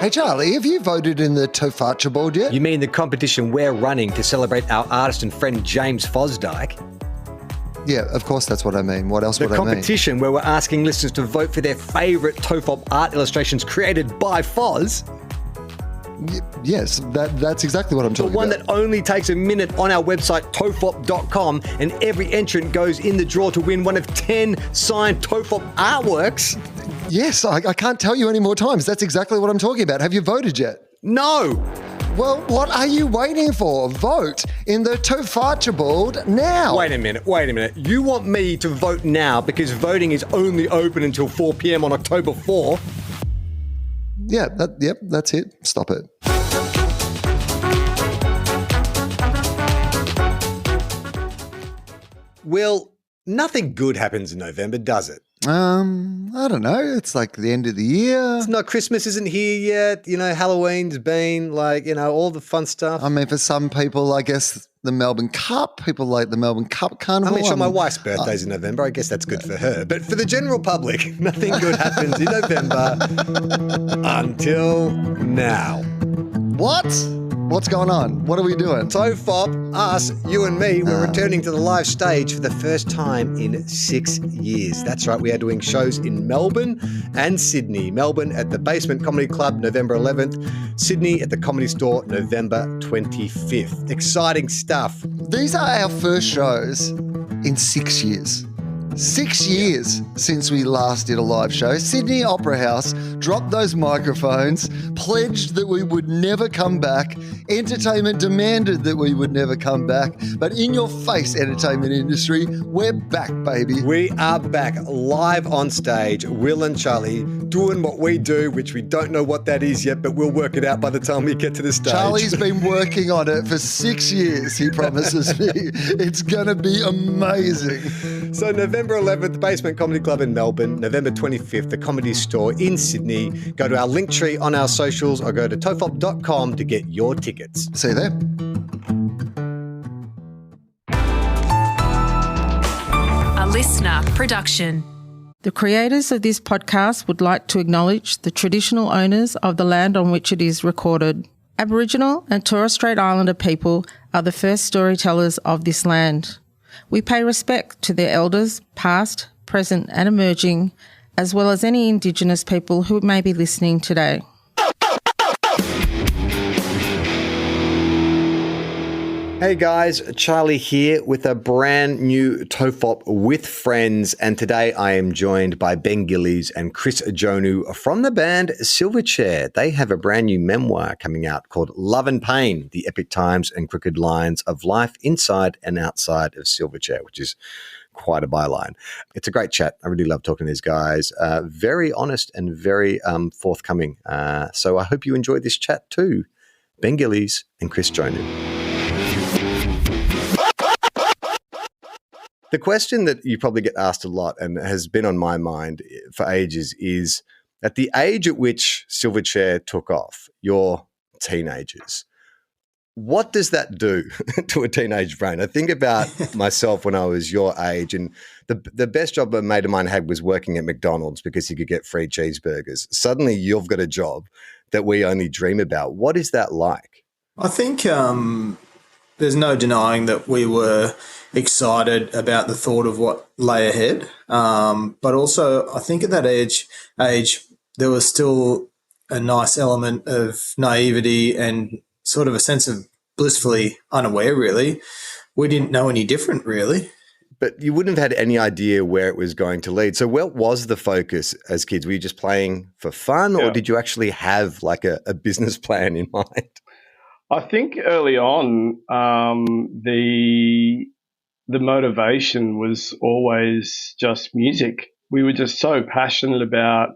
Hey, Charlie, have you voted in the TOFOP board yet? You mean the competition we're running to celebrate our artist and friend James Fosdyke? Yeah, of course that's what I mean. What else would I mean? The competition where we're asking listeners to vote for their favourite TOFOP art illustrations created by Foz. Yes, that's exactly what I'm talking about. The one that only takes a minute on our website, tofop.com, and every entrant goes in the draw to win one of 10 signed TOFOP artworks. Yes, I can't tell you any more times. That's exactly what I'm talking about. Have you voted yet? No. Well, what are you waiting for? Vote in the TOFOP board now. Wait a minute. You want me to vote now because voting is only open until 4 p.m. on October 4? Yeah, that's it. Stop it. Well, nothing good happens in November, does it? I don't know. It's like the end of the year. It's not, Christmas isn't here yet. Halloween's been all the fun stuff. I mean, for some people, I guess the Melbourne Cup, people like the Melbourne Cup Carnival. I mean, sure, my wife's birthday's in November. I guess that's good for her. But for the general public, nothing good happens in November until now. What? What's going on? What are we doing? TOFOP, us, you and me, we're returning to the live stage for the first time in 6 years. That's right, we are doing shows in Melbourne and Sydney. Melbourne at the Basement Comedy Club, November 11th. Sydney at the Comedy Store, November 25th. Exciting stuff. These are our first shows in 6 years. 6 years since we last did a live show. Sydney Opera House dropped those microphones, pledged that we would never come back. Entertainment demanded that we would never come back. But in your face, entertainment industry, we're back, baby. We are back live on stage, Will and Charlie, doing what we do, which we don't know what that is yet, but we'll work it out by the time we get to the stage. Charlie's been working on it for 6 years, he promises me. It's going to be amazing. So November 11th, the Basement Comedy Club in Melbourne. November 25th, the Comedy Store in Sydney. Go to our link tree on our socials or go to tofop.com to get your tickets. See you there. A listener production. The creators of this podcast would like to acknowledge the traditional owners of the land on which it is recorded. Aboriginal and Torres Strait Islander people are the first storytellers of this land. We pay respect to their elders, past, present and emerging, as well as any Indigenous people who may be listening today. Hey guys, Charlie here with a brand new TOFOP with friends, and today I am joined by Ben Gillies and Chris Joannou from the band Silverchair. They have a brand new memoir coming out called Love and Pain, the epic times and crooked lines of life inside and outside of Silverchair, which is quite a byline. It's a great chat. I really love talking to these guys. Very honest and very forthcoming. So I hope you enjoyed this chat too. Ben Gillies and Chris Joannou. The question that you probably get asked a lot and has been on my mind for ages is, at the age at which Silverchair took off, you're teenagers. What does that do to a teenage brain? I think about myself when I was your age, and the best job a mate of mine had was working at McDonald's because he could get free cheeseburgers. Suddenly you've got a job that we only dream about. What is that like? I think there's no denying that we were excited about the thought of what lay ahead. But also I think at that age, there was still a nice element of naivety and sort of a sense of blissfully unaware, really. We didn't know any different, really. But you wouldn't have had any idea where it was going to lead. So what was the focus as kids? Were you just playing for fun, or did you actually have like a business plan in mind? I think early on, the motivation was always just music. We were just so passionate about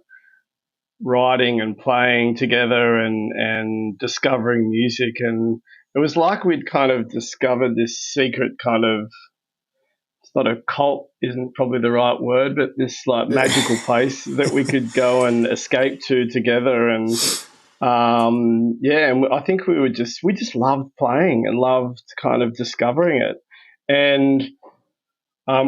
writing and playing together and discovering music. And it was like we'd kind of discovered this secret kind of, it's not a cult, isn't probably the right word, but this like magical place that we could go and escape to together. And and I think we just loved playing and loved kind of discovering it. And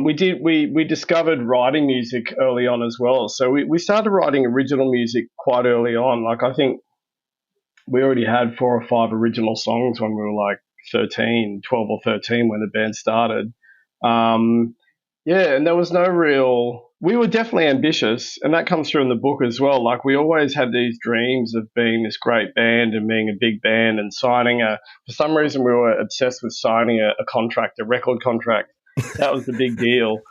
we discovered writing music early on as well. So we started writing original music quite early on. Like I think we already had 4 or 5 original songs when we were like 12 or 13 when the band started. And there was no real. We were definitely ambitious, and that comes through in the book as well. Like, we always had these dreams of being this great band and being a big band and for some reason we were obsessed with signing a contract, a record contract. That was the big deal.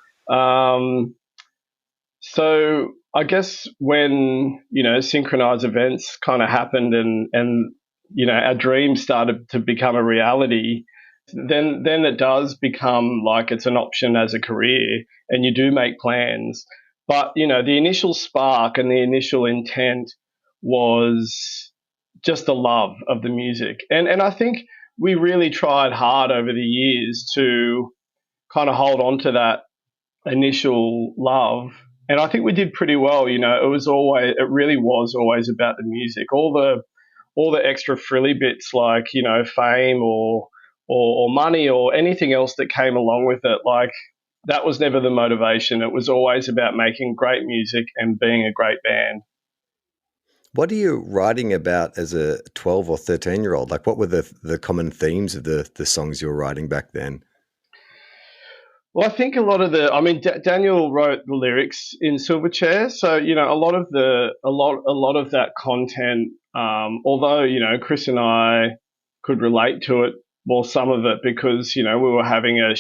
So I guess when, synchronized events kind of happened and our dreams started to become a reality, then it does become like it's an option as a career, and you do make plans. But, the initial spark and the initial intent was just the love of the music. And I think we really tried hard over the years to kind of hold on to that initial love. And I think we did pretty well. It really was always about the music. All the extra frilly bits like, fame or money or anything else that came along with it, like, that was never the motivation. It was always about making great music and being a great band. What are you writing about as a 12 or 13-year-old? Like, what were the common themes of the songs you were writing back then? Well, I think a lot of Daniel wrote the lyrics in Silverchair, so a lot of that content. Although Chris and I could relate to it, well, some of it, because we were having a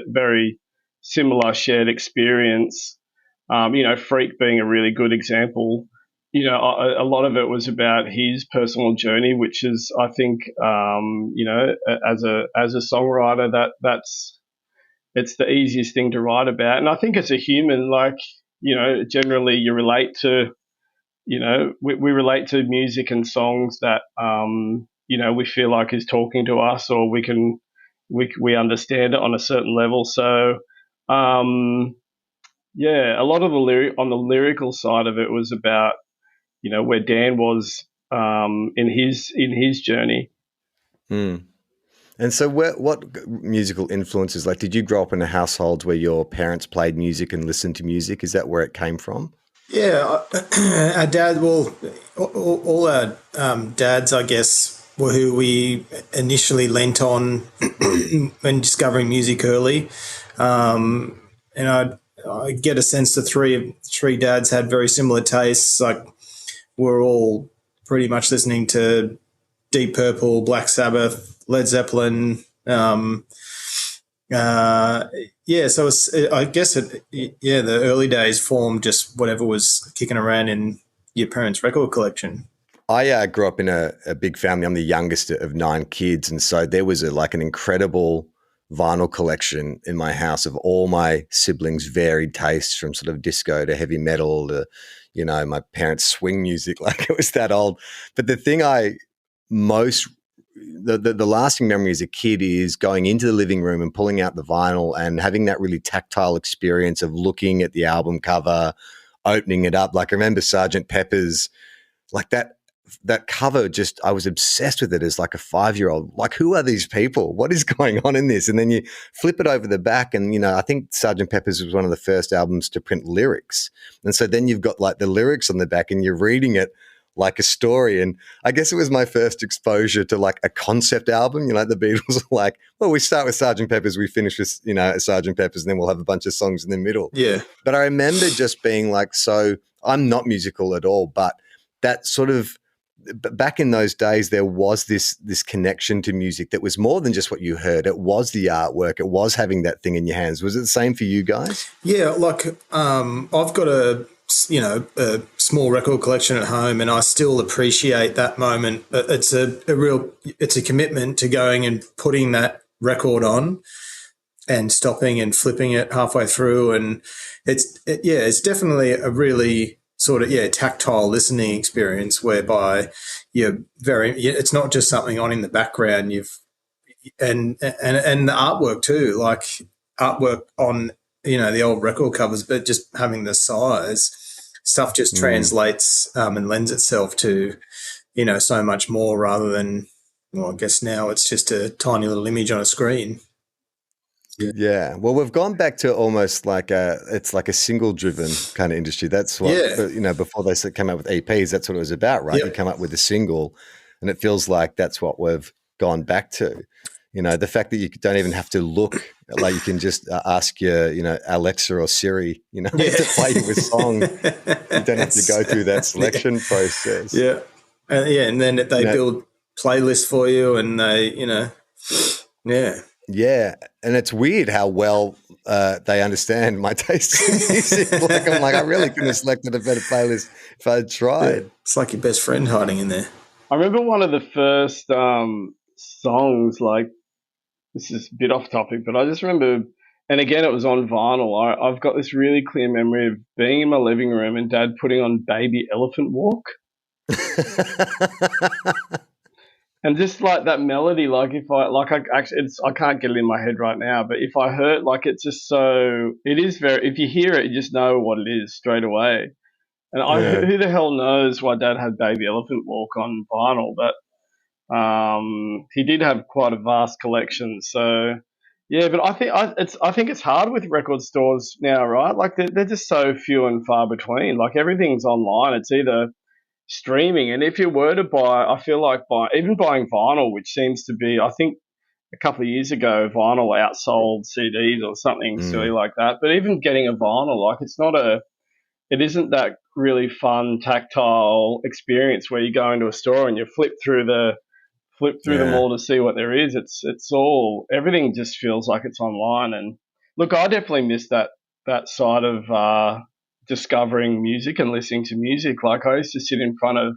very similar shared experience. Freak being a really good example. A lot of it was about his personal journey, which is, I think, as a songwriter, it's the easiest thing to write about. And I think as a human, like, generally you relate to, we relate to music and songs that, we feel like is talking to us, or we understand it on a certain level. So, a lot of on the lyrical side of it was about, where Dan was, in his journey. Mm. And so what musical influences, like, did you grow up in a household where your parents played music and listened to music? Is that where it came from? Yeah, our dad, all our dads, I guess, were who we initially lent on when discovering music early. And I get a sense the three dads had very similar tastes. Like, we're all pretty much listening to Deep Purple, Black Sabbath, Led Zeppelin. So I guess the early days formed just whatever was kicking around in your parents' record collection. I grew up in a big family. I'm the youngest of 9 kids, and so there was an incredible vinyl collection in my house of all my siblings' varied tastes, from sort of disco to heavy metal to, my parents' swing music, like it was that old. But the thing the lasting memory as a kid is going into the living room and pulling out the vinyl and having that really tactile experience of looking at the album cover, opening it up. Like, I remember Sgt. Pepper's, like that cover, just, I was obsessed with it as like a 5-year-old. Like, who are these people? What is going on in this? And then you flip it over the back and, I think Sgt. Pepper's was one of the first albums to print lyrics. And so then you've got like the lyrics on the back and you're reading it like a story. And I guess it was my first exposure to like a concept album. The Beatles are like, well, we start with Sgt. Pepper's, we finish with, Sgt. Pepper's, and then we'll have a bunch of songs in the middle. Yeah. But I remember just being like, so I'm not musical at all, but that sort of, back in those days, there was this connection to music that was more than just what you heard. It was the artwork. It was having that thing in your hands. Was it the same for you guys? Yeah, like I've got a small record collection at home, and I still appreciate that moment. It's a commitment to going and putting that record on and stopping and flipping it halfway through, and it's definitely a really sort of tactile listening experience whereby it's not just something on in the background. And the artwork too, like artwork on the old record covers, but just having the size stuff just translates and lends itself to so much more, rather than, well, I guess now it's just a tiny little image on a screen. Yeah. Well, we've gone back to almost like it's like a single driven kind of industry. That's what, before they came out with EPs, that's what it was about, right? Yep. You come up with a single. And it feels like that's what we've gone back to. You know, the fact that you don't even have to look, like you can just ask your, you know, Alexa or Siri, you know, to play you a song. You don't have to go through that selection process. Yeah. And then they build playlists for you, and they, you know, yeah. Yeah, and it's weird how well they understand my taste in music. I'm like, I really couldn't have selected a better playlist if I had tried. Yeah. It's like your best friend hiding in there. I remember one of the first songs, like, this is a bit off topic, but I just remember, and again, it was on vinyl. I've got this really clear memory of being in my living room and Dad putting on Baby Elephant Walk. And just like that melody, like if I, like I actually, I can't get it in my head right now, but if I heard, like, it's just so, it is very, if you hear it, you just know what it is straight away. And who the hell knows why Dad had Baby Elephant Walk on vinyl, but he did have quite a vast collection. So yeah, but I think it's hard with record stores now, right? Like they're just so few and far between. Like everything's online. It's either streaming, and if you were to buy, I feel like even buying vinyl, which seems to be, I think a couple of years ago, vinyl outsold CDs or something silly like that. But even getting a vinyl, like it isn't that really fun tactile experience where you go into a store and you flip through them all to see what there is. It's all, everything just feels like it's online. And look, I definitely miss that side of discovering music and listening to music. Like I used to sit in front of,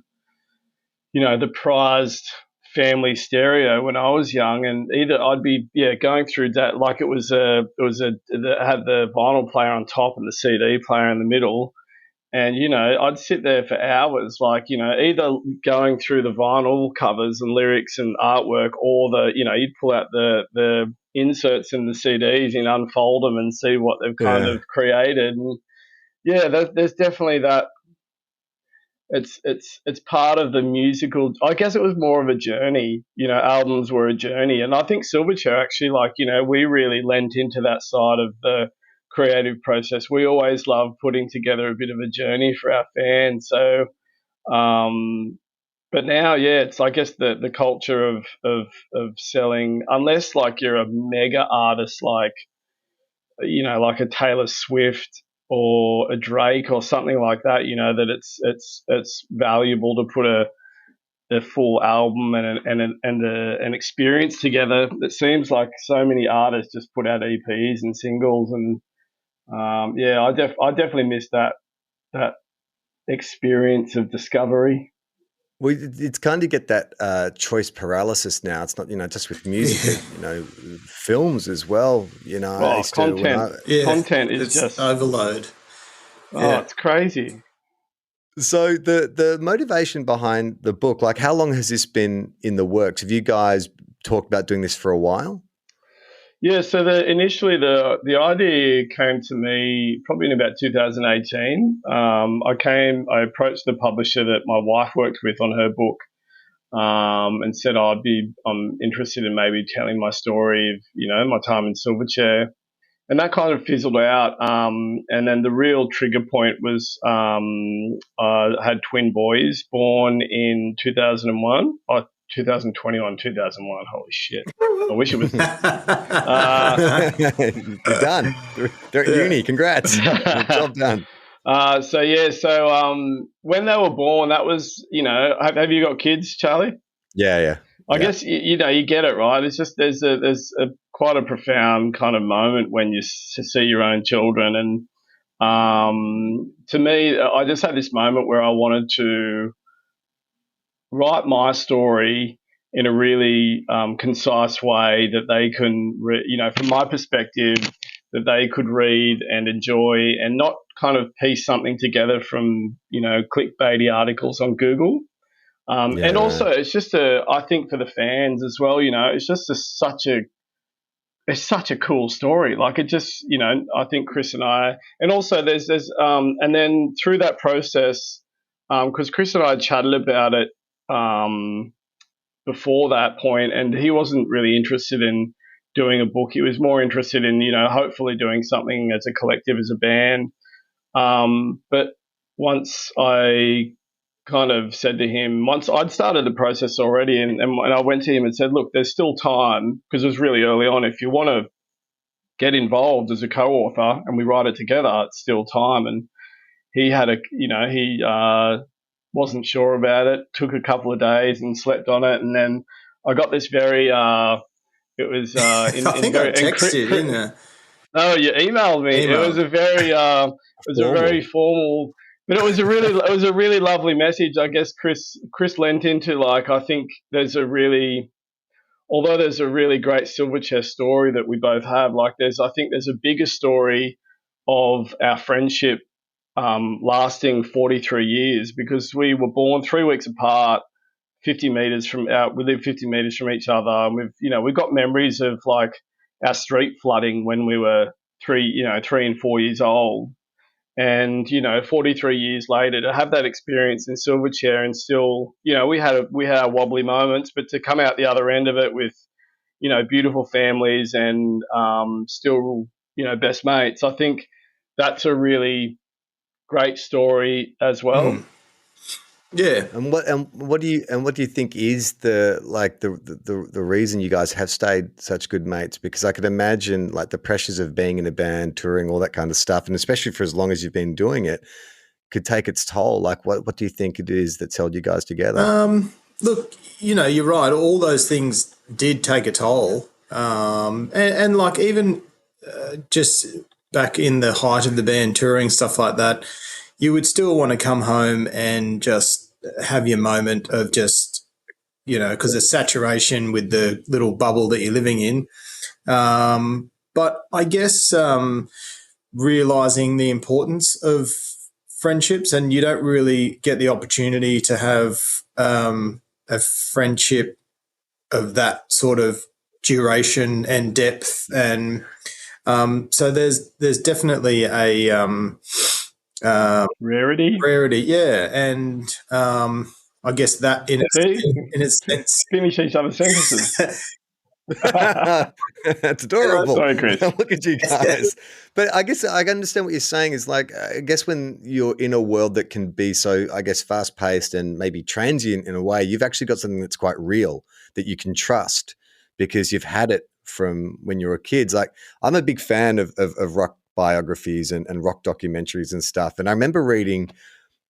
you know, the prized family stereo when I was young, and either I'd be going through that, like it had the vinyl player on top and the CD player in the middle. And, you know, I'd sit there for hours, like, you know, either going through the vinyl covers and lyrics and artwork, or you'd pull out the inserts in the CDs and unfold them and see what they've kind of created. And there's definitely that. It's part of the musical. I guess it was more of a journey. You know, albums were a journey. And I think Silverchair actually, like, you know, we really lent into that side of the creative process. We always love putting together a bit of a journey for our fans. So, but now, it's, I guess, the culture of selling, unless like you're a mega artist, like, you know, like a Taylor Swift or a Drake or something like that, you know, that it's valuable to put a full album and an experience together. It seems like so many artists just put out EPs and singles, and I definitely miss that experience of discovery. Well, it's kind of get that choice paralysis now. It's not, you know, just with music, you know, films as well. You know, content is just overload. It's crazy. So the motivation behind the book, like, how long has this been in the works? Have you guys talked about doing this for a while? Yeah, so initially the idea came to me probably in about 2018. I approached the publisher that my wife worked with on her book, and said I'm interested in maybe telling my story of, you know, my time in Silverchair, and that kind of fizzled out. And then the real trigger point was I had twin boys born in 2001. 2021, 2001. Holy shit. I wish it was. You're done. They're at uni. Congrats. Job done. So when they were born, that was, you know, have you got kids, Charlie? Yeah. I guess, you know, you get it, right? It's just there's a quite a profound kind of moment when you see your own children. And to me, I just had this moment where I wanted to write my story in a really concise way that they can, you know, from my perspective, that they could read and enjoy, and not kind of piece something together from, you know, clickbaity articles on Google. And also, it's just I think for the fans as well, you know, it's just such a cool story. Like, it just, you know, I think Chris and I, and also there's and then through that process, because Chris and I chatted about it before that point, and he wasn't really interested in doing a book. He was more interested in, you know, hopefully doing something as a collective, as a band. But once I kind of said to him, once I'd started the process already, and I went to him and said, look, there's still time, because it was really early on. If you want to get involved as a co-author and we write it together, it's still time. And he had he wasn't sure about it, took a couple of days and slept on it. And then I got this very, I texted, didn't I? Oh, you emailed me. It was a very, very formal, but it was a really lovely message. I guess Chris lent into, like, I think although there's a really great Silverchair story that we both have, like I think there's a bigger story of our friendship lasting 43 years, because we were born 3 weeks apart, we live 50 meters from each other. And we've got memories of, like, our street flooding when we were 3 and 4 years old. And, 43 years later, to have that experience in Silverchair, and still, we had our wobbly moments, but to come out the other end of it with, beautiful families and still, best mates, I think that's a really great story as well. Mm. Yeah. And what do you think is the reason you guys have stayed such good mates? Because I could imagine, like, the pressures of being in a band, touring, all that kind of stuff, and especially for as long as you've been doing it, could take its toll. Like, what do you think it is that's held you guys together? Look, you're right. All those things did take a toll. And like, even just back in the height of the band, touring, stuff like that, you would still want to come home and just have your moment of just, because of saturation with the little bubble that you're living in. But I guess realizing the importance of friendships, and you don't really get the opportunity to have a friendship of that sort of duration and depth. And so there's definitely a rarity, yeah. And I guess that in its sense, finish each other's sentences. That's adorable. Sorry, Chris. Look at you guys. But I guess I understand what you're saying is, like, I guess when you're in a world that can be so, I guess, fast paced and maybe transient in a way, you've actually got something that's quite real that you can trust because you've had it from when you were kids. Like, I'm a big fan of rock biographies and rock documentaries and stuff. And I remember reading,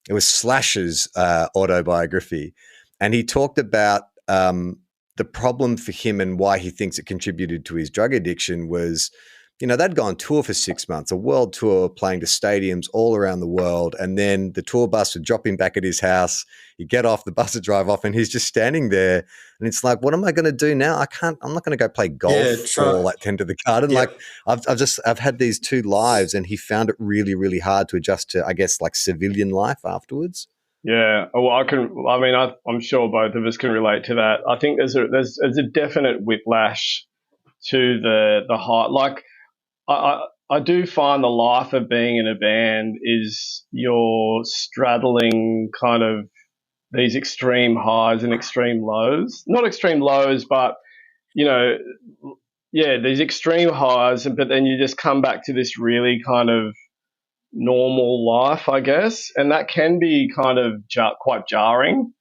it was Slash's autobiography, and he talked about the problem for him and why he thinks it contributed to his drug addiction was, they'd gone tour for 6 months, a world tour, playing to stadiums all around the world. And then the tour bus would drop him back at his house. He'd get off, the bus would drive off, and he's just standing there. And it's like, what am I going to do now? I'm not going to go play golf or like tend to the garden. Yeah. Like I've had these 2 lives, and he found it really, really hard to adjust to, I guess, like civilian life afterwards. Yeah, well, I'm sure both of us can relate to that. I think there's a definite whiplash to the heart. Like, I do find the life of being in a band is you're straddling kind of these extreme highs and extreme lows. Not extreme lows, but these extreme highs, but then you just come back to this really kind of normal life, I guess, and that can be kind of quite jarring.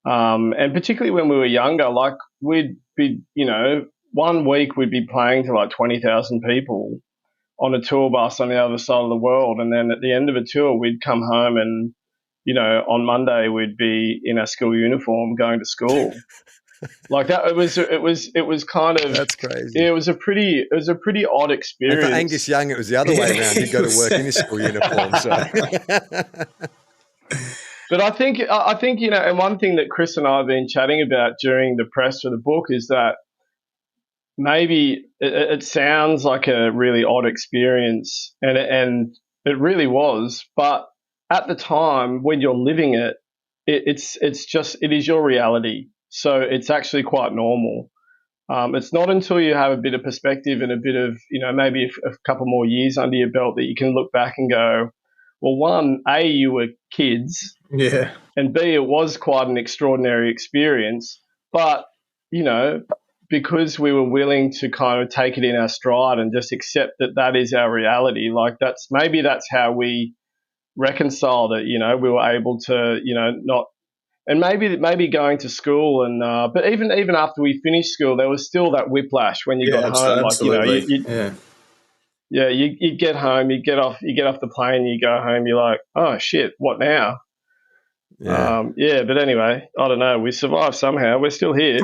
And particularly when we were younger, like, we'd be, 1 week we'd be playing to like 20,000 people on a tour bus on the other side of the world, and then at the end of a tour, we'd come home and, on Monday we'd be in our school uniform going to school. Like that, it was kind of, that's crazy. Yeah, it was a pretty odd experience. And for Angus Young, it was the other way around. He'd go to work in his school uniform. So. But I think and one thing that Chris and I have been chatting about during the press for the book is that maybe it sounds like a really odd experience, and it really was. But at the time when you're living it, it is your reality. So it's actually quite normal. It's not until you have a bit of perspective and a bit of, maybe a couple more years under your belt that you can look back and go, well, one, A, you were kids. Yeah. And B, it was quite an extraordinary experience. But, because we were willing to kind of take it in our stride and just accept that is our reality, like that's how we reconciled it. We were able to, and maybe going to school, and but even after we finished school, there was still that whiplash when you got home. Absolutely. Like, you get home, you get off the plane, you go home, you're like, oh shit, what now? But anyway, I don't know. We survived somehow. We're still here.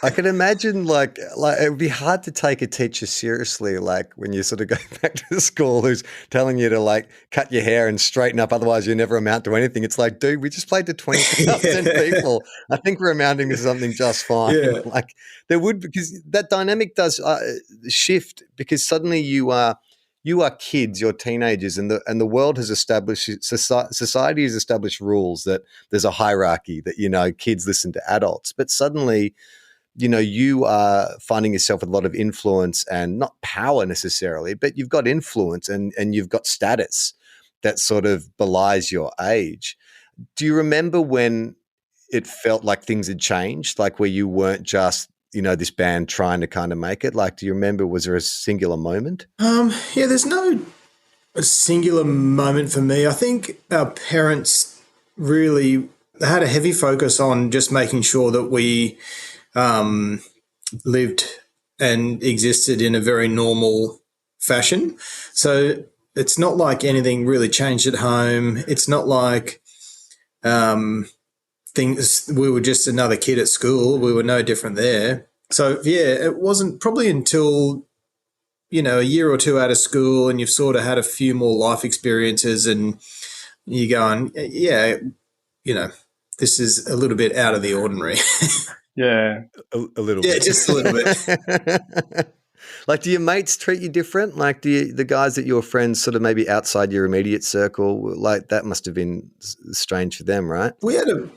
I can imagine like it would be hard to take a teacher seriously, like when you sort of go back to school who's telling you to like cut your hair and straighten up, otherwise you never amount to anything. It's like, dude, we just played to 20,000 people. I think we're amounting to something just fine. Yeah. Like there would, because that dynamic does shift, because suddenly you are kids, you're teenagers, and the world has established, society has established rules that there's a hierarchy that, kids listen to adults. But suddenly, you are finding yourself with a lot of influence, and not power necessarily, but you've got influence and you've got status that sort of belies your age. Do you remember when it felt like things had changed, like where you weren't just this band trying to kind of make it? Like, do you remember, was there a singular moment? There's no singular moment for me. I think our parents really had a heavy focus on just making sure that we lived and existed in a very normal fashion. So it's not like anything really changed at home. It's not like we were just another kid at school. We were no different there. So, it wasn't probably until, a year or two out of school and you've sort of had a few more life experiences and you're going, this is a little bit out of the ordinary. Yeah. A little bit. Yeah, just a little bit. Like, do your mates treat you different? Like, do the guys that your friends sort of maybe outside your immediate circle, like that must have been strange for them, right? We had a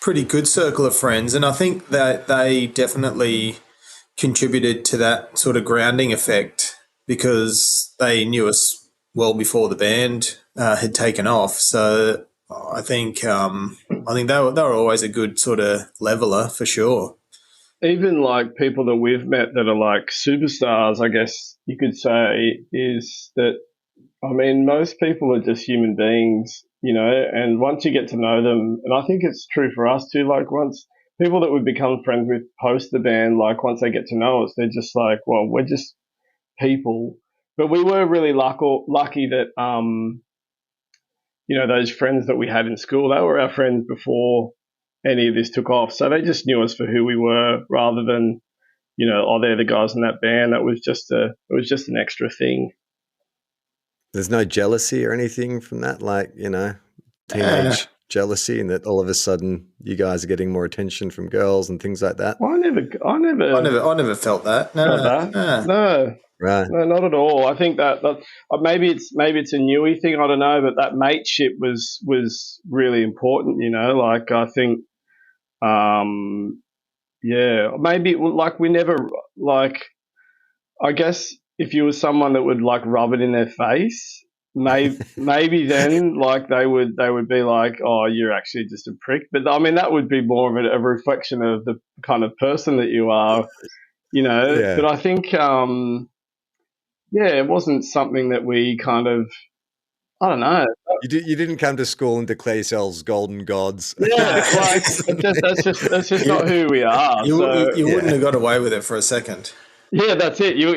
pretty good circle of friends, and I think that they definitely contributed to that sort of grounding effect because they knew us well before the band had taken off. So I think they were always a good sort of leveler for sure. Even like people that we've met that are like superstars, I guess you could say, is that, I mean, most people are just human beings, and once you get to know them, and I think it's true for us too, like once people that we've become friends with post the band, like once they get to know us, they're just like, well, we're just people. But we were really lucky that, those friends that we had in school, they were our friends before any of this took off. So they just knew us for who we were rather than, they're the guys in that band. It was just an extra thing. There's no jealousy or anything from that, like, teenage jealousy, and that all of a sudden you guys are getting more attention from girls and things like that. Well, I never felt that. No. No. Right. No, not at all. I think that maybe it's a newy thing. I don't know, but that mateship was really important. Like I think, maybe like we never like. I guess if you were someone that would like rub it in their face, maybe then like they would be like, oh, you're actually just a prick. But I mean, that would be more of a reflection of the kind of person that you are. Yeah. But I think. It wasn't something that we kind of, I don't know. You didn't come to school and declare yourselves golden gods. Yeah, like that's just not who we are. You wouldn't have got away with it for a second. Yeah, that's it. You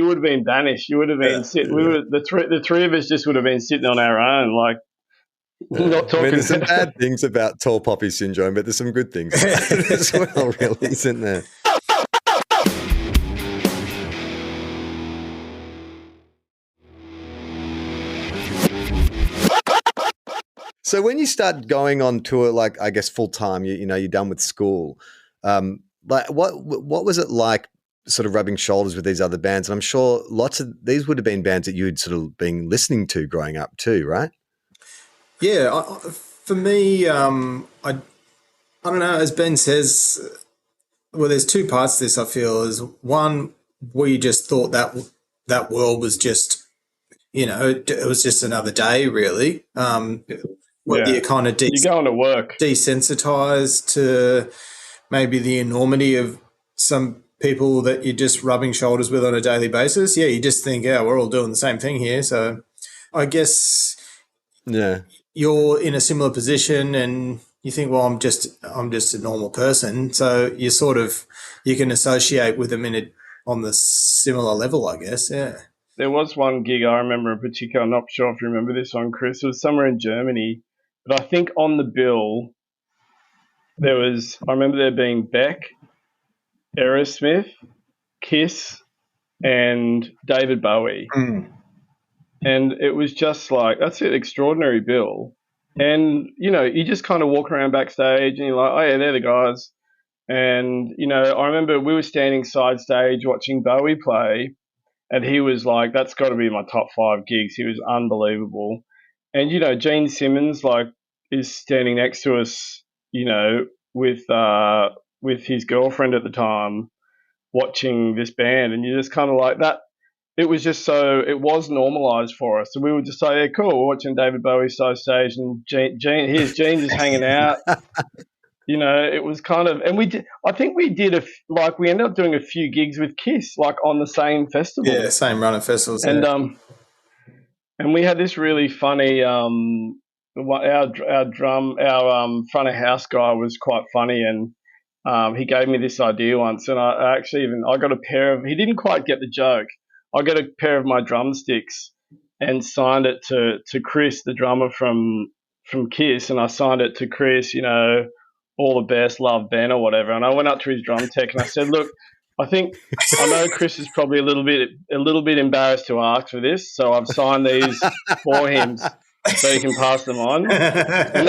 would have been banished. You would have been the three of us just would have been sitting on our own, like not talking. I mean, there's some bad things about tall poppy syndrome, but there's some good things as well, really, isn't there? So when you start going on tour, like I guess full time, you're done with school. Like what was it like, sort of rubbing shoulders with these other bands? And I'm sure lots of these would have been bands that you'd sort of been listening to growing up too, right? Yeah, for me, I don't know. As Ben says, well, there's two parts to this. I feel is one where you just thought that world was just, it was just another day, really. Whether you're kind of you're going to work, desensitized to maybe the enormity of some people that you're just rubbing shoulders with on a daily basis. Yeah, you just think, we're all doing the same thing here. So I guess you're in a similar position and you think, well, I'm just a normal person. So you can associate with them on the similar level, I guess. Yeah. There was one gig I remember in particular. I'm not sure if you remember this one, Chris. It was somewhere in Germany, but I think on the bill I remember there being Beck, Aerosmith, Kiss, and David Bowie. And it was just like, that's an extraordinary bill. And, you just kind of walk around backstage and you're like, oh yeah, they're the guys. And, I remember we were standing side stage watching Bowie play, and he was like, that's got to be my top 5 gigs. He was unbelievable. And, Gene Simmons, is standing next to us, with his girlfriend at the time watching this band. And you're just kind of like that. It was just it was normalized for us. So we would just say, yeah, cool, we're watching David Bowie side stage and here's Gene just hanging out. It was kind of, and I think we ended up doing a few gigs with Kiss, on the same festival. Yeah, same run of festivals. And, yeah. And we had this really funny, our front of house guy was quite funny, and he gave me this idea once, and I got a pair of, he didn't quite get the joke. I got a pair of my drumsticks and signed it to Chris, the drummer from Kiss, and I signed it to Chris, all the best, love Ben or whatever. And I went up to his drum tech and I said, look, I know Chris is probably a little bit embarrassed to ask for this, so I've signed these for him so he can pass them on. And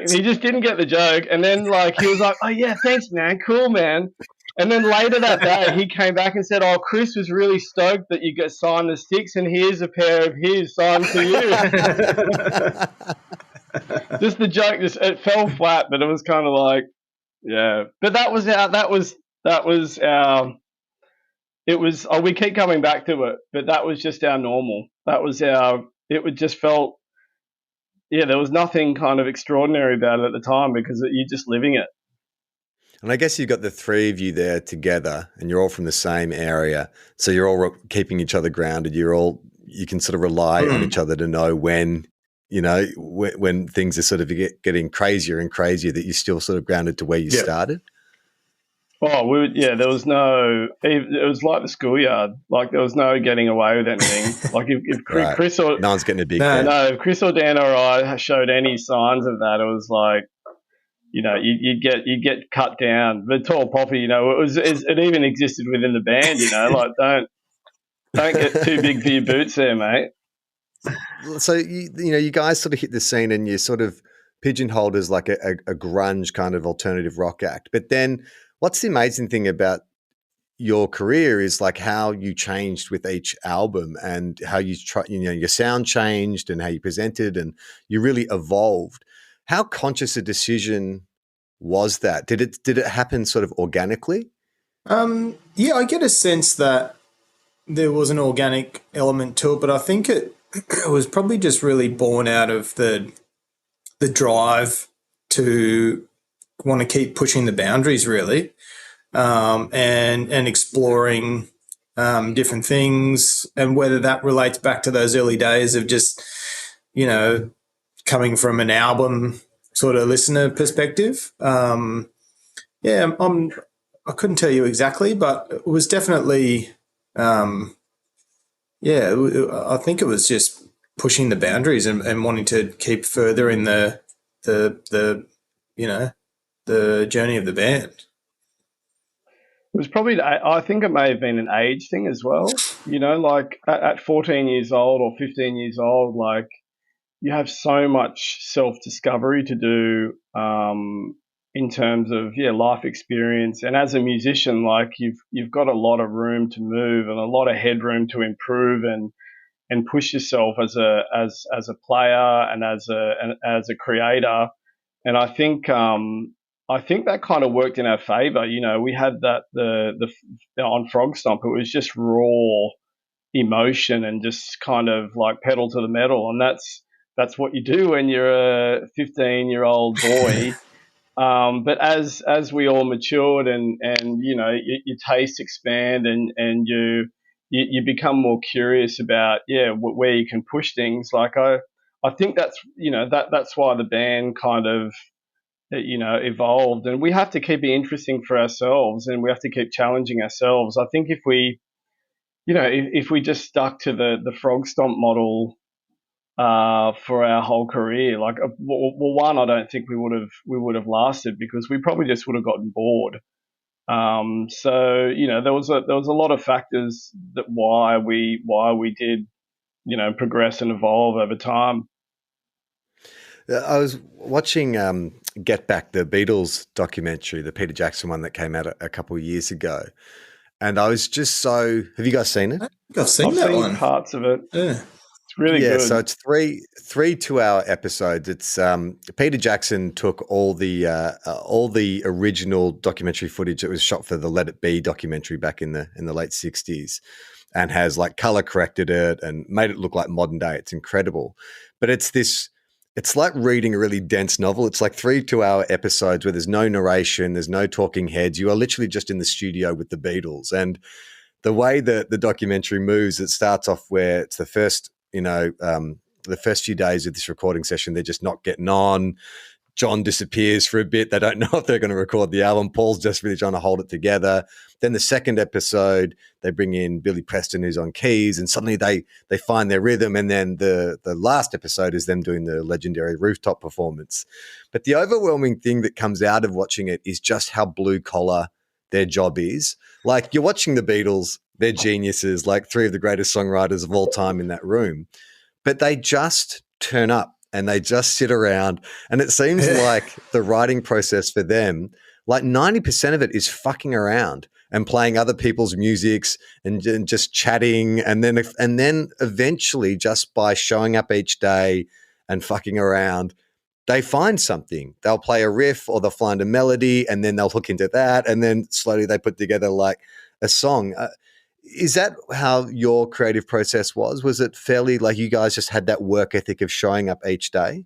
he just didn't get the joke. And then he was like, oh yeah, thanks man, cool man. And then later that day, he came back and said, oh, Chris was really stoked that you got signed the sticks, and here's a pair of his signed to you. Just the joke, it fell flat, but it was kind of like, yeah. But we keep coming back to it, but that was just our normal. It just felt, yeah, there was nothing kind of extraordinary about it at the time because you're just living it. And I guess you've got the 3 of you there together and you're all from the same area. So you're all keeping each other grounded. You can sort of rely on each other to know when things are sort of getting crazier and crazier, that you're still sort of grounded to where you started. Oh, there was it was like the schoolyard. There was no getting away with anything. If Right. Chris or no one's getting a big if Chris or Dan or I showed any signs of that, it was like, you'd get cut down. The tall poppy, it even existed within the band. Don't get too big for your boots there, mate. So you guys sort of hit the scene and you're sort of pigeonholed as like a grunge kind of alternative rock act. But then what's the amazing thing about your career is how you changed with each album and how you your sound changed and how you presented and you really evolved. How conscious a decision was that? Did it happen sort of organically? Yeah, I get a sense that there was an organic element to it, but I think it was probably just really born out of the drive to want to keep pushing the boundaries, really, and exploring different things, and whether that relates back to those early days of just, coming from an album sort of listener perspective. I couldn't tell you exactly, but it was definitely, I think it was just pushing the boundaries and wanting to keep further in the journey of the band. It was probably, I think it may have been an age thing as well. At 14 years old or 15 years old, you have so much self-discovery to do in terms of life experience, and as a musician, you've got a lot of room to move and a lot of headroom to improve and push yourself as a player and as a creator. And I think that kind of worked in our favor. We had that on Frog Stomp, it was just raw emotion and just kind of pedal to the metal, and that's what you do when you're a 15-year-old boy. But as we all matured and your tastes expand and you become more curious about where you can push things. I think that's that's why the band kind of evolved, and we have to keep it interesting for ourselves, and we have to keep challenging ourselves. I think if we, if we just stuck to the frog stomp model for our whole career, one, I don't think we would have lasted, because we probably just would have gotten bored. So there was a lot of factors that why we did progress and evolve over time. I was watching Get Back, the Beatles documentary, the Peter Jackson one that came out a couple of years ago, and I was just so. Have you guys seen it? I've seen that one. Parts of it. Yeah. It's really good. Yeah, so it's three 2-hour episodes. It's Peter Jackson took all the original documentary footage that was shot for the Let It Be documentary back in the late 60s, and has like color corrected it and made it look like modern day. It's incredible. But it's like reading a really dense novel. It's like 3 2-hour episodes where there's no narration, there's no talking heads. You are literally just in the studio with the Beatles. And the way that the documentary moves, it starts off where it's the first few days of this recording session, they're just not getting on. John disappears for a bit. They don't know if they're going to record the album. Paul's desperately trying to hold it together. Then the second episode, they bring in Billy Preston, who's on keys, and suddenly they find their rhythm. And then the last episode is them doing the legendary rooftop performance. But the overwhelming thing that comes out of watching it is just how blue collar their job is. Like, you're watching the Beatles, they're geniuses, like 3 of the greatest songwriters of all time in that room, but they just turn up and they just sit around. And it seems like the writing process for them, like 90% of it is fucking around and playing other people's musics and just chatting. And then eventually, just by showing up each day and fucking around, they find something. They'll play a riff or they'll find a melody, and then they'll hook into that. And then slowly they put together like a song. Is that how your creative process was? Was it fairly like you guys just had that work ethic of showing up each day?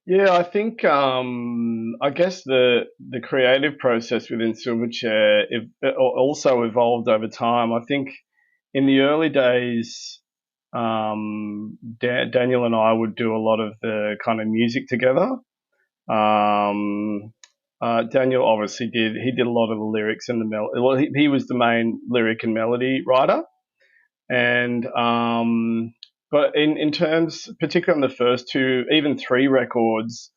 Yeah, I think I guess the creative process within Silverchair also evolved over time. I think in the early days, Daniel and I would do a lot of the kind of music together. Daniel obviously did a lot of the lyrics and the melody. Well, he was the main lyric and melody writer, and but in terms, particularly on the first 2, even 3 records,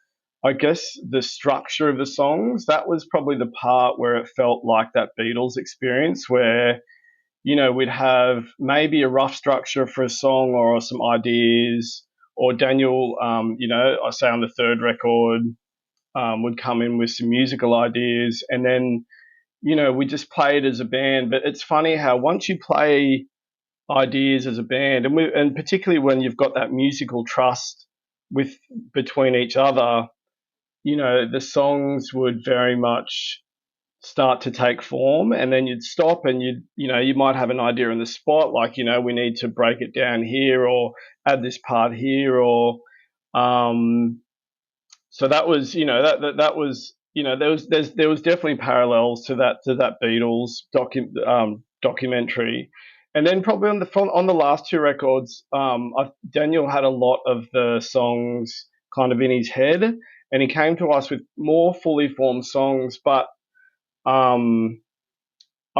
I guess the structure of the songs, that was probably the part where it felt like that Beatles experience, where we'd have maybe a rough structure for a song or some ideas, or Daniel, I say on the 3rd record, would come in with some musical ideas, and then, we just played as a band. But it's funny how once you play ideas as a band, and particularly when you've got that musical trust between each other, the songs would very much start to take form, and then you'd stop and you might have an idea on the spot, like, we need to break it down here or add this part here, or so that was, that was, there was definitely parallels to that Beatles documentary. And then probably on the last 2 records, Daniel had a lot of the songs kind of in his head, and he came to us with more fully formed songs. But I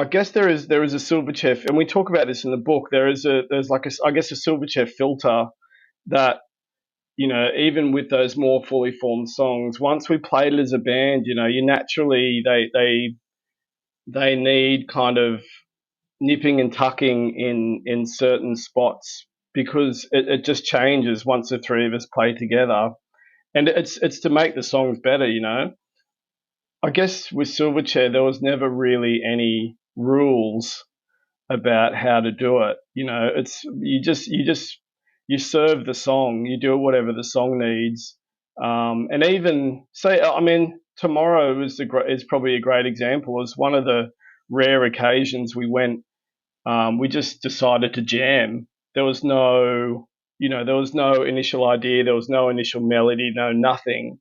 guess there is a Silverchair, and we talk about this in the book. There's a Silverchair filter that, even with those more fully formed songs, once we played it as a band, you naturally, they need kind of nipping and tucking in certain spots, because it just changes once the 3 of us play together, and it's to make the songs better. I guess with Silverchair, there was never really any rules about how to do it. It's you serve the song, you do whatever the song needs, and even say, Tomorrow is probably a great example. It was one of the rare occasions we went. We just decided to jam. There was no initial idea, there was no initial melody, nothing.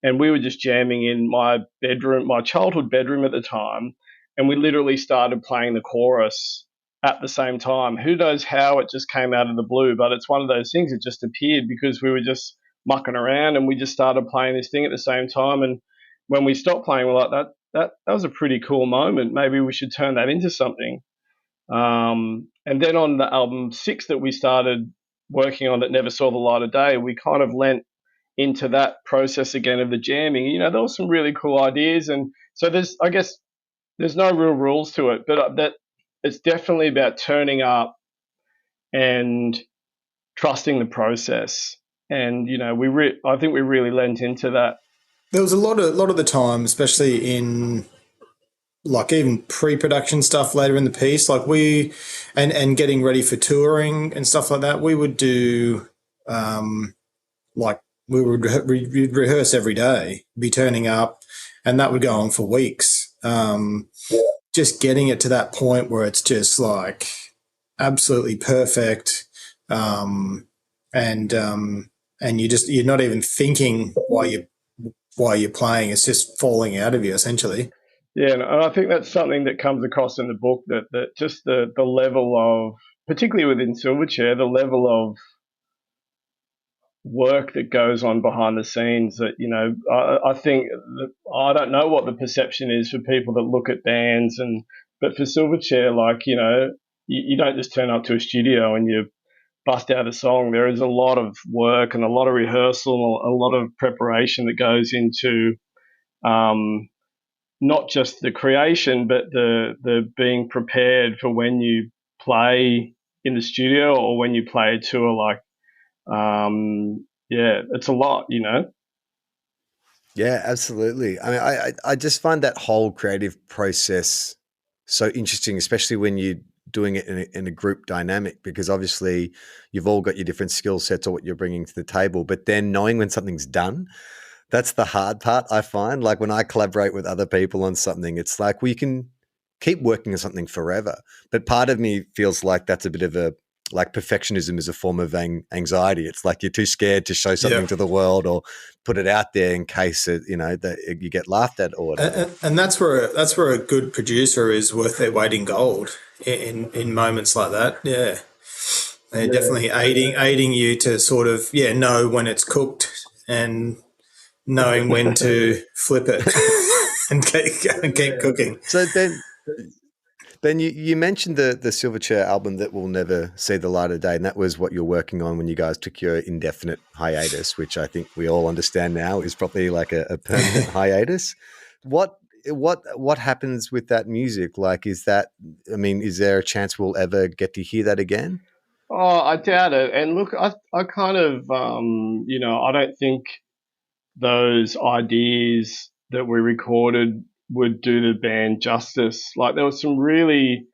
And we were just jamming in my bedroom, my childhood bedroom at the time, and we literally started playing the chorus at the same time. Who knows how it just came out of the blue, but it's one of those things that just appeared because we were just mucking around, and we just started playing this thing at the same time. And when we stopped playing, we're like, that was a pretty cool moment. Maybe we should turn that into something. And then on the album 6 that we started working on that never saw the light of day, we kind of lent into that process again of the jamming. There were some really cool ideas, and so I guess there's no real rules to it, but that it's definitely about turning up and trusting the process. And I think we really lent into that. There was a lot of the time, especially in like even pre-production stuff later in the piece, like and getting ready for touring and stuff like that. We would do we'd rehearse every day, be turning up, and that would go on for weeks. Just getting it to that point where it's just like absolutely perfect, and you're not even thinking while you're playing. It's just falling out of you essentially. Yeah, and I think that's something that comes across in the book, that just the level of, particularly within Silverchair, the level of work that goes on behind the scenes that, I think that, I don't know what the perception is for people that look at bands, but for Silverchair, like, you don't just turn up to a studio and you bust out a song. There is a lot of work and a lot of rehearsal, a lot of preparation that goes into not just the creation, but the being prepared for when you play in the studio or when you play a tour. Like, it's a lot, Yeah, absolutely. I mean, I just find that whole creative process so interesting, especially when you're doing it in a group dynamic, because obviously you've all got your different skill sets or what you're bringing to the table, but then knowing when something's done, that's the hard part, I find. Like when I collaborate with other people on something, it's like we can keep working on something forever. But part of me feels like that's a bit of like perfectionism is a form of anxiety. It's like you're too scared to show something to the world or put it out there in case that you get laughed at or whatever. And that's where a good producer is worth their weight in gold in moments like that. Yeah. They're definitely aiding you to sort of know when it's cooked and knowing when to flip it and keep cooking. So then you mentioned the Silverchair album that will never see the light of day, and that was what you're working on when you guys took your indefinite hiatus, which I think we all understand now is probably like a permanent hiatus. What happens with that music? Like, is there a chance we'll ever get to hear that again? Oh, I doubt it. And look, I kind of, I don't think those ideas that we recorded would do the band justice. Like there was some really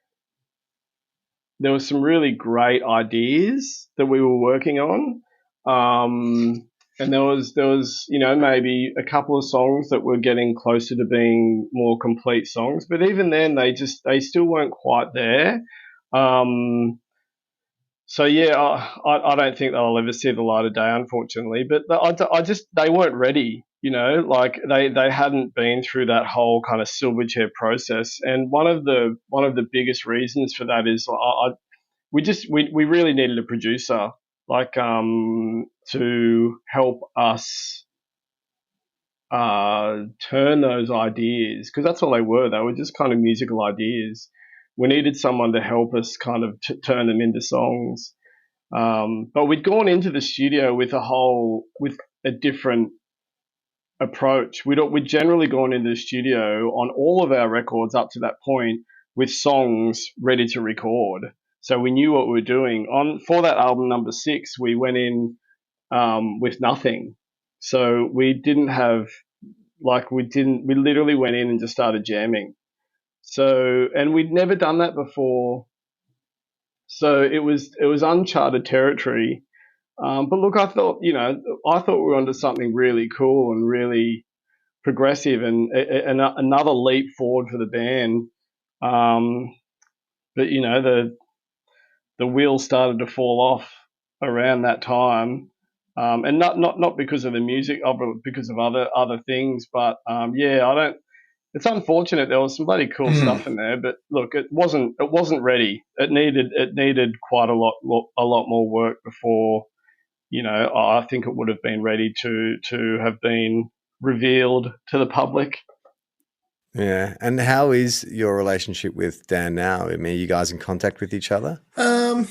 great ideas that we were working on. And there was, maybe a couple of songs that were getting closer to being more complete songs, but even then they still weren't quite there. So yeah, I don't think they'll ever see the light of day, unfortunately. But they weren't ready, like they hadn't been through that whole kind of Silverchair process. And one of the biggest reasons for that is we really needed a producer, like to help us turn those ideas, because that's all they were. They were just kind of musical ideas. We needed someone to help us kind of turn them into songs. But we'd gone into the studio with a different approach. We'd generally gone into the studio on all of our records up to that point with songs ready to record. So we knew what we were doing. For that album number 6, we went in with nothing. So we literally went in and just started jamming. So, and we'd never done that before. So it was uncharted territory. But look, I thought we were onto something really cool and really progressive and another leap forward for the band. But the wheels started to fall off around that time. And not because of the music, because of other things. But it's unfortunate. There was some bloody cool stuff in there, but look, it wasn't ready. It needed quite a lot more work before, I think it would have been ready to have been revealed to the public. Yeah. And how is your relationship with Dan now? I mean, are you guys in contact with each other? No,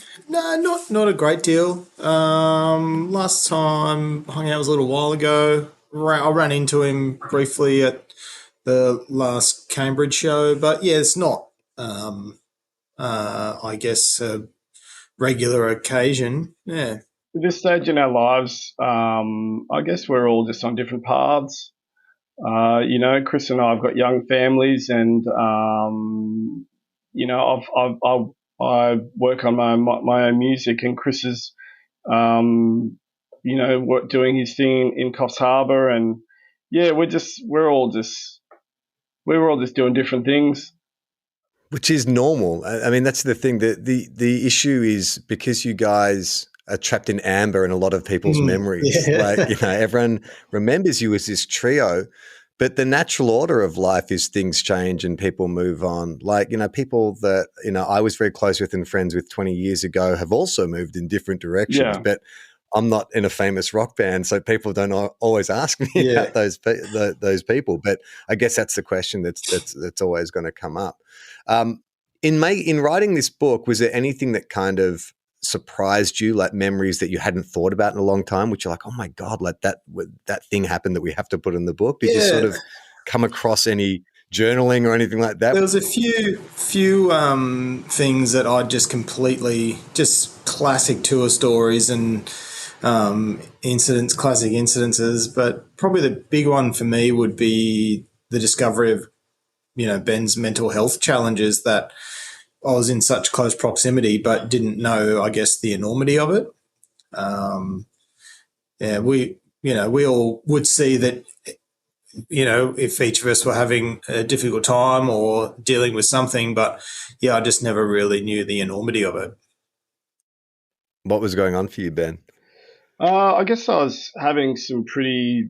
not a great deal. Last time I hung out was a little while ago. I ran into him briefly at the last Cambridge show, but yeah, it's not. I guess a regular occasion. Yeah. At this stage in our lives, I guess we're all just on different paths. Chris and I have got young families, and I work on my own music, and Chris is, doing his thing in Coffs Harbour, and yeah, we're all just doing different things. Which is normal. I mean, that's the thing. The issue is because you guys are trapped in amber in a lot of people's memories. Yeah. Like, everyone remembers you as this trio, but the natural order of life is things change and people move on. Like, people that, I was very close with and friends with 20 years ago have also moved in different directions. Yeah. But I'm not in a famous rock band, so people don't always ask me about those people. But I guess that's the question that's always going to come up. In writing this book, was there anything that kind of surprised you, like memories that you hadn't thought about in a long time, which you're like, oh my God, like that thing happened that we have to put in the book? Did you sort of come across any journaling or anything like that? There was a few things that I just completely, just classic tour stories and classic incidences, but probably the big one for me would be the discovery of, Ben's mental health challenges, that I was in such close proximity but didn't know, I guess, the enormity of it. We all would see that, if each of us were having a difficult time or dealing with something, but I just never really knew the enormity of it. What was going on for you, Ben? I guess I was having some pretty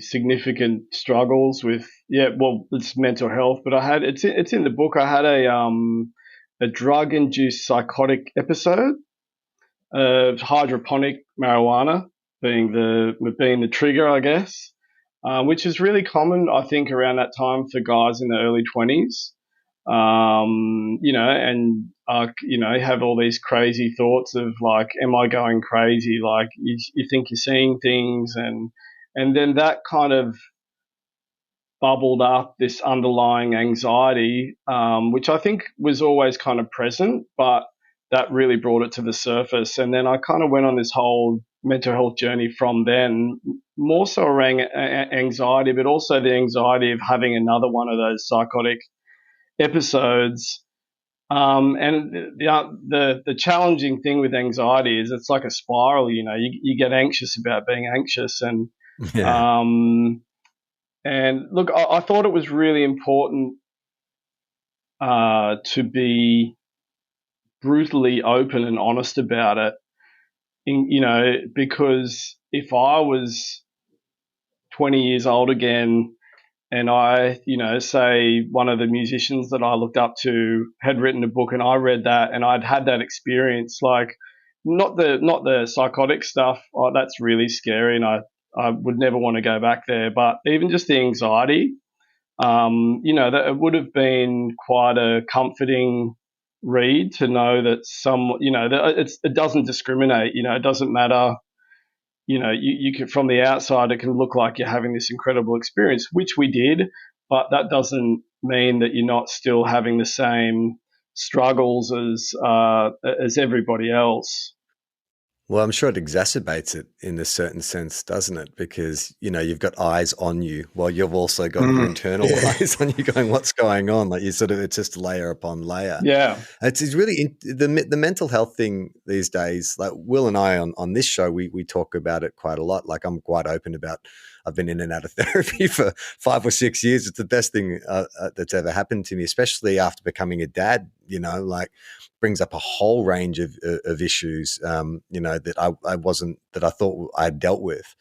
significant struggles with, it's mental health, but it's in the book. I had a drug-induced psychotic episode of hydroponic marijuana being the trigger, I guess, which is really common, I think, around that time for guys in the early 20s. Have all these crazy thoughts of like, am I going crazy? Like you think you're seeing things, and then that kind of bubbled up this underlying anxiety, which I think was always kind of present, but that really brought it to the surface. And then I kind of went on this whole mental health journey from then, more so around anxiety, but also the anxiety of having another one of those psychotic episodes. And the challenging thing with anxiety is it's like a spiral. You get anxious about being anxious, and and look, I thought it was really important to be brutally open and honest about it. Because if I was 20 years old again, and I, say one of the musicians that I looked up to had written a book and I read that and I'd had that experience, like not the psychotic stuff, that's really scary and I would never want to go back there, but even just the anxiety, that it would have been quite a comforting read to know that that it doesn't discriminate, it doesn't matter. You can, from the outside, it can look like you're having this incredible experience, which we did, but that doesn't mean that you're not still having the same struggles as everybody else. Well, I'm sure it exacerbates it in a certain sense, doesn't it? Because, you've got eyes on you while you've also got your internal eyes on you going, what's going on? Like it's just layer upon layer. Yeah. It's really the mental health thing these days, like Will and I on this show, we talk about it quite a lot. Like I'm quite open about, I've been in and out of therapy for 5 or 6 years. It's the best thing that's ever happened to me, especially after becoming a dad, like brings up a whole range of issues, that I thought I dealt with.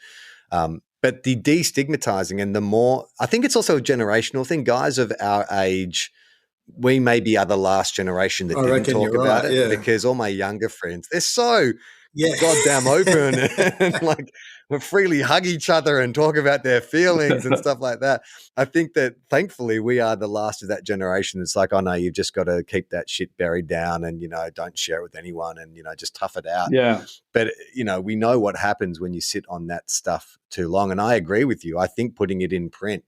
But the destigmatizing and the more, I think it's also a generational thing. Guys of our age, we maybe are the last generation that didn't talk about it, because all my younger friends, they're so goddamn open and like we freely hug each other and talk about their feelings and stuff like that. I think that thankfully we are the last of that generation. It's like, oh no, you've just got to keep that shit buried down and, don't share it with anyone and, just tough it out. Yeah. But, we know what happens when you sit on that stuff too long. And I agree with you. I think putting it in print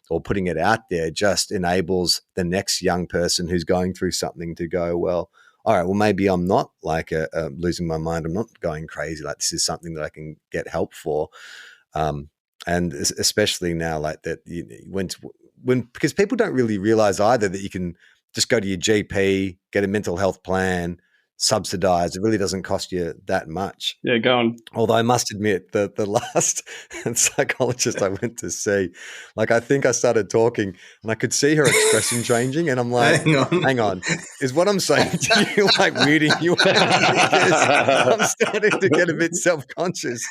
or putting it out there just enables the next young person who's going through something to go, well, all right, well, maybe I'm not like losing my mind. I'm not going crazy. Like this is something that I can get help for. And especially now like that, because people don't really realize either that you can just go to your GP, get a mental health plan, subsidized. It really doesn't cost you that much. Yeah, go on. Although I must admit that the last psychologist I went to see, like I think I started talking and I could see her expression changing and I'm like, hang on, is what I'm saying to you like weirding you out? Because I'm starting to get a bit self-conscious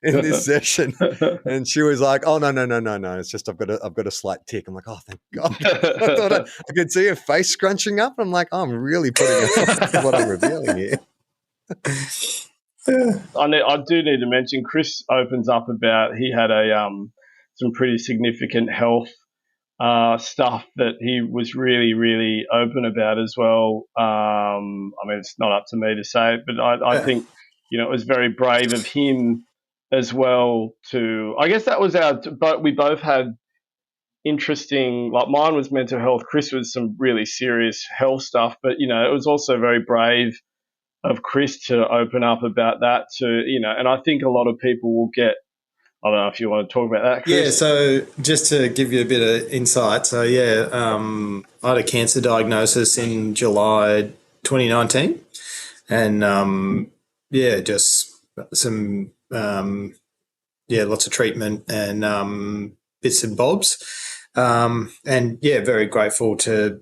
in this session. And she was like, oh, no. It's just I've got a slight tick. I'm like, oh, thank God. I thought I could see her face scrunching up. I'm like, oh, I'm really putting it on what I'm revealing here. I do need to mention Chris opens up about he had some pretty significant health stuff that he was really, really open about as well. I mean, it's not up to me to say it, but I think, it was very brave of him as well to, I guess that was but we both had interesting, like mine was mental health. Chris was some really serious health stuff, but, it was also very brave of Chris to open up about that and I think a lot of people will get, I don't know if you want to talk about that, Chris. Yeah, so just to give you a bit of insight, so I had a cancer diagnosis in July 2019 and just some lots of treatment and bits and bobs and very grateful to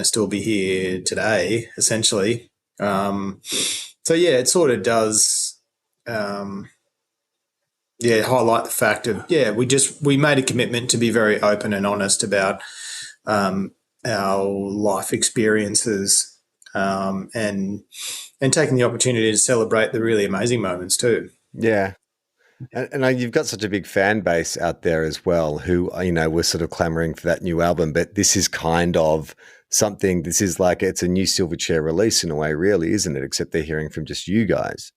still be here today essentially. It sort of does highlight the fact of we made a commitment to be very open and honest about our life experiences and taking the opportunity to celebrate the really amazing moments too. Yeah. And you've got such a big fan base out there as well who, were sort of clamoring for that new album, but this is kind of something, this is like, it's a new Silverchair release in a way, really, isn't it? Except they're hearing from just you guys.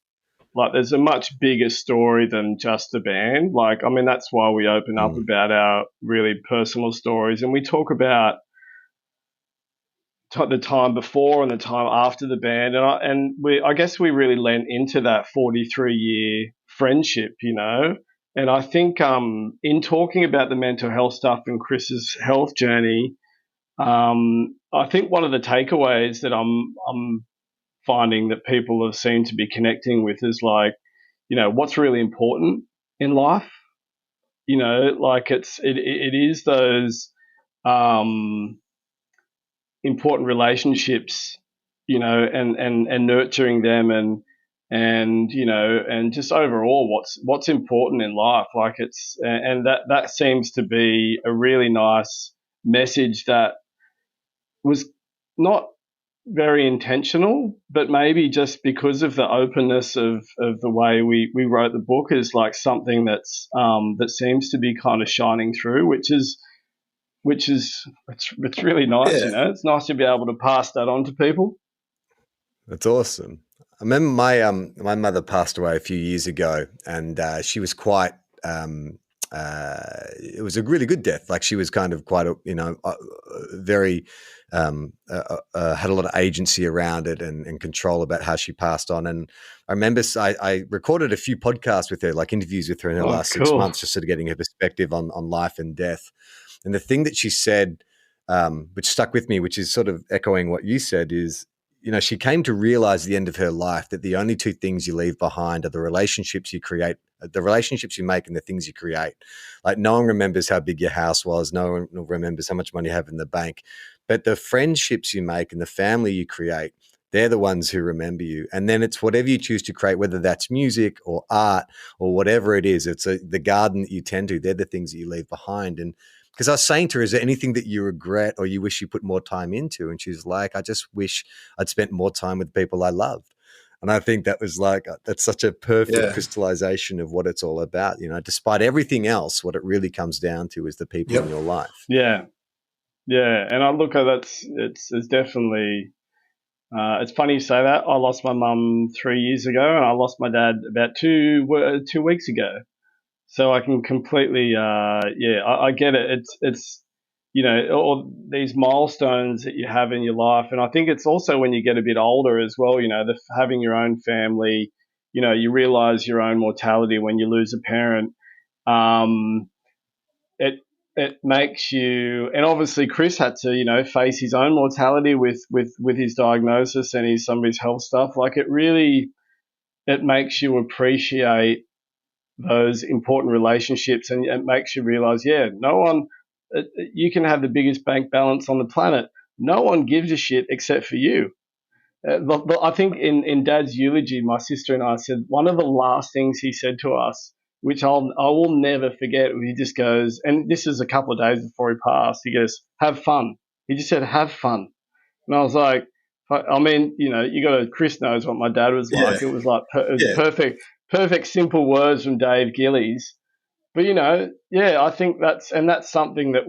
Like there's a much bigger story than just the band. Like, I mean, that's why we open up about our really personal stories and we talk about the time before and the time after the band. And I guess we really lent into that 43-year friendship, And I think in talking about the mental health stuff and Chris's health journey, I think one of the takeaways that I'm finding that people have seemed to be connecting with is like, what's really important in life. Like it is those important relationships, and nurturing them and just overall what's important in life. Like and that seems to be a really nice message that was not very intentional, but maybe just because of the openness of the way we wrote the book is like something that's that seems to be kind of shining through, which is it's really nice. Yeah. It's nice to be able to pass that on to people. That's awesome. I remember my mother passed away a few years ago, and she was quite. It was a really good death. Like she was kind of quite, very had a lot of agency around it and control about how she passed on. And I remember I recorded a few podcasts with her, like interviews with her in the last 6 months, just sort of getting her perspective on life and death. And the thing that she said, which stuck with me, which is sort of echoing what you said, is, she came to realize at the end of her life that the only two things you leave behind are the relationships you create, the relationships you make and the things you create. Like no one remembers how big your house was. No one remembers how much money you have in the bank. But the friendships you make and the family you create, they're the ones who remember you. And then it's whatever you choose to create, whether that's music or art or whatever it is. It's the garden that you tend to. They're the things that you leave behind. And because I was saying to her, is there anything that you regret or you wish you put more time into? And she's like, I just wish I'd spent more time with people I loved. And I think that was that's such a perfect crystallization of what it's all about. Despite everything else, what it really comes down to is the people in your life. Yeah. Yeah. And I look at it's definitely, it's funny you say that. I lost my mum 3 years ago and I lost my dad about 2 weeks ago. So I can completely, I get it. It's, all these milestones that you have in your life. And I think it's also when you get a bit older as well, having your own family, you realize your own mortality when you lose a parent. It makes you, and obviously Chris had to, face his own mortality with his diagnosis and some of his health stuff. It makes you appreciate those important relationships, and it makes you realize, you can have the biggest bank balance on the planet. No one gives a shit except for you. I think in Dad's eulogy, my sister and I said one of the last things he said to us, which I will never forget. He just goes, and this is a couple of days before he passed. He goes, "Have fun." He just said, "Have fun," and I was like, I mean, Chris knows what my dad was like. It was like perfect, simple words from Dave Gillies. But, I think that's something that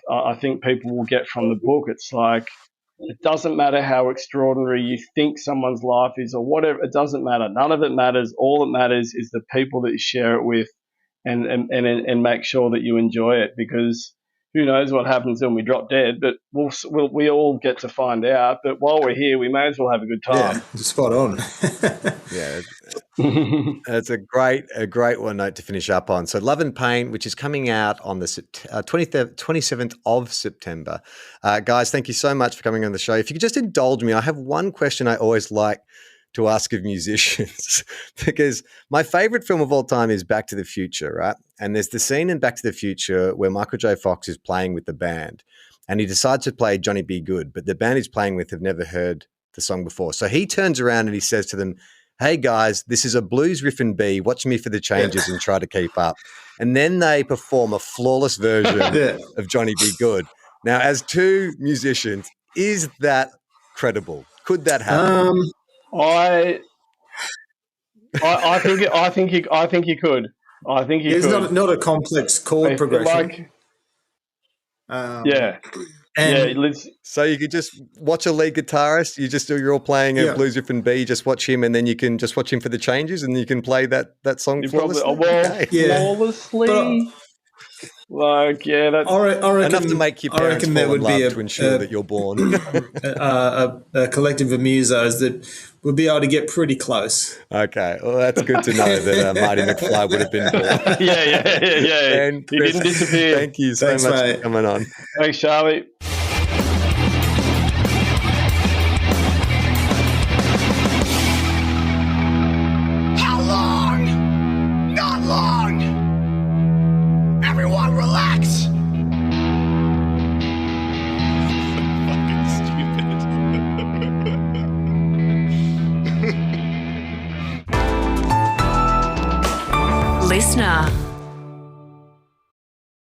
I think people will get from the book. It's like, it doesn't matter how extraordinary you think someone's life is or whatever. It doesn't matter. None of it matters. All that matters is the people that you share it with and make sure that you enjoy it, because who knows what happens when we drop dead, but we all get to find out. But while we're here, we may as well have a good time. Yeah, spot on. Yeah. It's a great one note to finish up on. So Love and Pain, which is coming out on the 27th of September. Guys, thank you so much for coming on the show. If you could just indulge me, I have one question I always like to ask of musicians, because my favorite film of all time is Back to the Future, right? And there's the scene in Back to the Future where Michael J. Fox is playing with the band and he decides to play Johnny Be Good, but the band he's playing with have never heard the song before. So he turns around and he says to them, "Hey guys, this is a blues riff in B. Watch me for the changes and try to keep up." And then they perform a flawless version of Johnny Be Good. Now, as two musicians, is that credible? Could that happen? I think you could. I think you could. It's not a complex chord progression. So you could just watch a lead guitarist. You're all playing a blues riff in B. You just watch him, and then you can just watch him for the changes, and you can play that song flawlessly. Flawlessly. That's I reckon, enough to make your parents fall in love to ensure that you're born. a collective of musos that would be able to get pretty close. Okay, well, that's good to know that Marty McFly would have been born. Yeah. And Chris, he didn't disappear. Thank you so much for coming on. Thanks, Charlie. How long? Not long. Everyone relax. Listener.